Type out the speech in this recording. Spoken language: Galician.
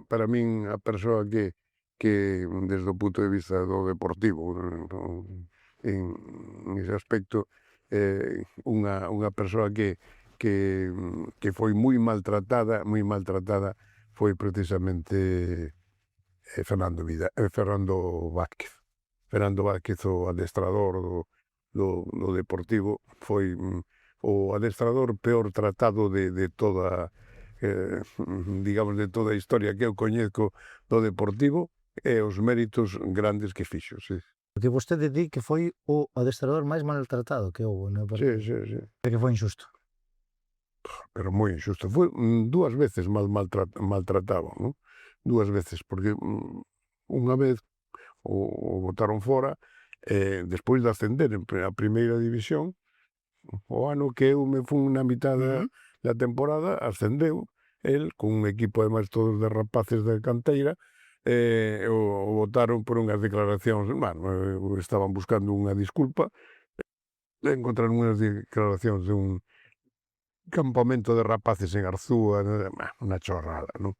para min a persoa que desde o punto de vista do deportivo, en ese aspecto, unha persoa que foi moi maltratada foi precisamente Fernando Vázquez. Fernando Vázquez, o adestrador do Deportivo, foi o adestrador peor tratado de toda, digamos, de toda a historia que eu coñezco do Deportivo, e os méritos grandes que fixo, sí. Porque vostede di que foi o adestrador máis maltratado que houbo no Sí, partido. sí, sí. E que foi injusto. Pero moi injusto. Foi dúas veces maltratado, non? Dúas veces, porque unha vez o botaron fora, despois de ascender a primeira división, o ano que eu me fun na mitad da temporada, ascendeu el, con un equipo ademais todos de rapaces de canteira, o botaron por unhas declaracións, estaban buscando unha disculpa, encontraron unhas declaracións de un campamento de rapaces en Arzúa, unha chorrada, non?